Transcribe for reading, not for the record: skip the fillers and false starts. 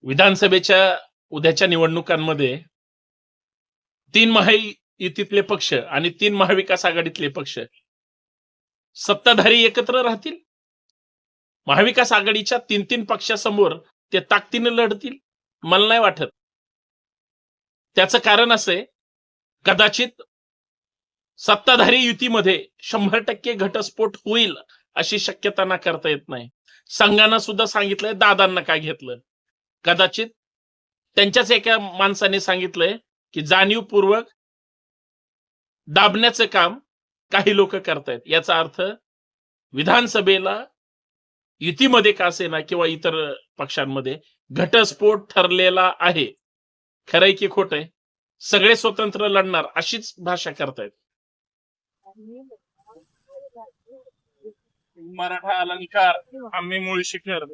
विधानसभेच्या उद्याच्या निवडणुकांमध्ये 3 महायुतीतले पक्ष आणि 3 महाविकास आघाडीतले पक्ष सत्ताधारी एकत्र राहतील. महाविकास आघाडीच्या 3 पक्षासमोर ते ताकदीने लढतील मला नाही वाटत. त्याचं कारण असं आहे, कदाचित सत्ताधारी युतीमध्ये 100% घटस्फोट होईल अशी शक्यता नाकारता येत नाही. संघानं सुद्धा सांगितलंय दादांना काय घेतलं. कदाचित त्यांच्याच एका माणसाने सांगितलंय की जाणीवपूर्वक दाबण्याचं काम काही लोक करतायत. याचा अर्थ विधानसभेला युतीमध्ये का असेना किंवा इतर पक्षांमध्ये घटस्फोट ठरलेला आहे. खरंय की खोटंय? सगळे स्वतंत्र लढणार अशीच भाषा करतायत. मराठा अलंकार आम्ही मूळ शिखर